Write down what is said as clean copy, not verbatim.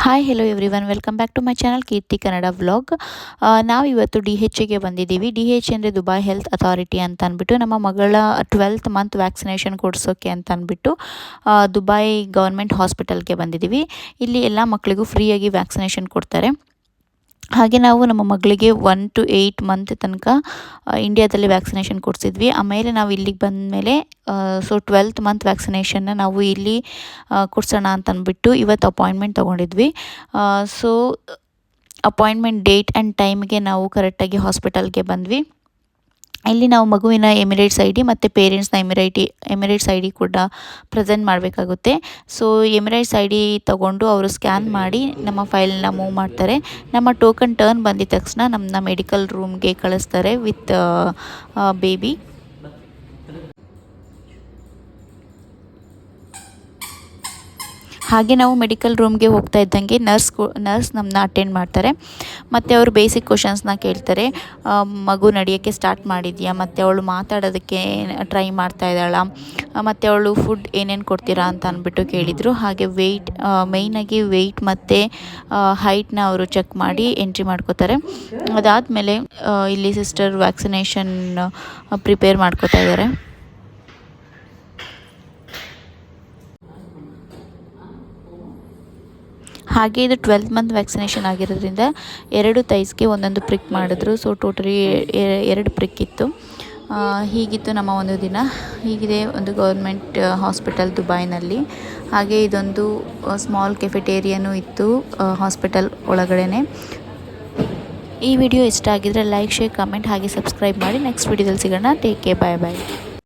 Hi hello everyone welcome back to my channel Keerthi Kannada vlog. ನಾವು ಇವತ್ತು DHಗೆ ಬಂದಿದ್ದೀವಿ. DH ಅಂದರೆ ದುಬೈ ಹೆಲ್ತ್ ಅಥಾರಿಟಿ ಅಂತ ಅಂದ್ಬಿಟ್ಟು ನಮ್ಮ ಮಗಳ 12th ಮಂತ್ ವ್ಯಾಕ್ಸಿನೇಷನ್ ಕೊಡಿಸೋಕ್ಕೆ ಅಂತ ಅಂದ್ಬಿಟ್ಟು ದುಬೈ ಗೌರ್ಮೆಂಟ್ ಹಾಸ್ಪಿಟಲ್ಗೆ ಬಂದಿದ್ದೀವಿ. ಇಲ್ಲಿ ಎಲ್ಲ ಮಕ್ಕಳಿಗೂ ಫ್ರೀಯಾಗಿ ವ್ಯಾಕ್ಸಿನೇಷನ್ ಕೊಡ್ತಾರೆ. ಹಾಗೆ ನಾವು ನಮ್ಮ ಮಗಳಿಗೆ 1 to 8 ಮಂತ್ ತನಕ ಇಂಡಿಯಾದಲ್ಲಿ ವ್ಯಾಕ್ಸಿನೇಷನ್ ಕೊಡಿಸಿದ್ವಿ. ಆಮೇಲೆ ನಾವು ಇಲ್ಲಿಗೆ ಬಂದಮೇಲೆ 12th ಮಂತ್ ವ್ಯಾಕ್ಸಿನೇಷನ್ನ ನಾವು ಇಲ್ಲಿ ಕೊಡ್ಸೋಣ ಅಂತ ಅಂದ್ಬಿಟ್ಟು ಇವತ್ತು ಅಪಾಯಿಂಟ್ಮೆಂಟ್ ತೊಗೊಂಡಿದ್ವಿ. ಸೊ ಅಪಾಯಿಂಟ್ಮೆಂಟ್ ಡೇಟ್ ಆ್ಯಂಡ್ ಟೈಮ್ಗೆ ನಾವು ಕರೆಕ್ಟಾಗಿ ಹಾಸ್ಪಿಟಲ್ಗೆ ಬಂದ್ವಿ. ಇಲ್ಲಿ ನಾವು ಮಗುವಿನ ಎಮಿರೇಟ್ಸ್ ID ಮತ್ತು ಪೇರೆಂಟ್ಸ್ನ ಎಮಿರೇಟ್ಸ್ ID ಕೂಡ ಪ್ರೆಸೆಂಟ್ ಮಾಡಬೇಕಾಗುತ್ತೆ. ಸೊ ಎಮಿರೇಟ್ಸ್ ID ತಗೊಂಡು ಅವರು ಸ್ಕ್ಯಾನ್ ಮಾಡಿ ನಮ್ಮ ಫೈಲನ್ನ ಮೂವ್ ಮಾಡ್ತಾರೆ. ನಮ್ಮ ಟೋಕನ್ ಟರ್ನ್ ಬಂದಿದ ತಕ್ಷಣ ನಮ್ಮನ್ನ ಮೆಡಿಕಲ್ ರೂಮ್ಗೆ ಕಳಿಸ್ತಾರೆ ವಿತ್ ಬೇಬಿ. ಹಾಗೆ ನಾವು ಮೆಡಿಕಲ್ ರೂಮ್ಗೆ ಹೋಗ್ತಾ ಇದ್ದಂಗೆ ನರ್ಸ್ ನಮ್ಮನ್ನ ಅಟೆಂಡ್ ಮಾಡ್ತಾರೆ. ಮತ್ತು ಅವರು ಬೇಸಿಕ್ ಕ್ವಶನ್ಸ್ನ ಕೇಳ್ತಾರೆ. ಮಗು ನಡೆಯೋಕ್ಕೆ ಸ್ಟಾರ್ಟ್ ಮಾಡಿದ್ಯಾ, ಮತ್ತು ಅವಳು ಮಾತಾಡೋದಕ್ಕೆ ಟ್ರೈ ಮಾಡ್ತಾ ಇದ್ದಾಳ, ಮತ್ತು ಅವಳು ಫುಡ್ ಏನೇನು ಕೊಡ್ತೀರಾ ಅಂತ ಅಂದ್ಬಿಟ್ಟು ಕೇಳಿದರು. ಹಾಗೆ ಮೇಯ್ನಾಗಿ ವೆಯ್ಟ್ ಮತ್ತು ಹೈಟ್ನ ಅವರು ಚೆಕ್ ಮಾಡಿ ಎಂಟ್ರಿ ಮಾಡ್ಕೋತಾರೆ. ಅದಾದಮೇಲೆ ಇಲ್ಲಿ ಸಿಸ್ಟರ್ ವ್ಯಾಕ್ಸಿನೇಷನ್ ಪ್ರಿಪೇರ್ ಮಾಡ್ಕೋತಾ ಇದ್ದಾರೆ. ಹಾಗೆ ಇದು 12th ಮಂತ್ ವ್ಯಾಕ್ಸಿನೇಷನ್ ಆಗಿರೋದ್ರಿಂದ 2 ಥೈಸ್ಗೆ ಒಂದೊಂದು ಪ್ರಿಕ್ ಮಾಡಿದ್ರು. ಸೊ ಟೋಟಲಿ 2 ಪ್ರಿಕ್ ಇತ್ತು. ಹೀಗಿತ್ತು ನಮ್ಮ ಒಂದು ದಿನ. ಹೀಗಿದೆ ಒಂದು ಗೌರ್ಮೆಂಟ್ ಹಾಸ್ಪಿಟಲ್ ದುಬೈನಲ್ಲಿ. ಹಾಗೆ ಇದೊಂದು ಸ್ಮಾಲ್ ಕೆಫೆಟೇರಿಯನೂ ಇತ್ತು ಹಾಸ್ಪಿಟಲ್ ಒಳಗಡೆ. ಈ ವಿಡಿಯೋ ಇಷ್ಟ ಆಗಿದ್ರೆ ಲೈಕ್, ಶೇರ್, ಕಮೆಂಟ್ ಹಾಗೆ ಸಬ್ಸ್ಕ್ರೈಬ್ ಮಾಡಿ. ನೆಕ್ಸ್ಟ್ ವಿಡಿಯೋದಲ್ಲಿ ಸಿಗೋಣ. ಟೇಕ್ ಕೇರ್, ಬಾಯ್ ಬಾಯ್.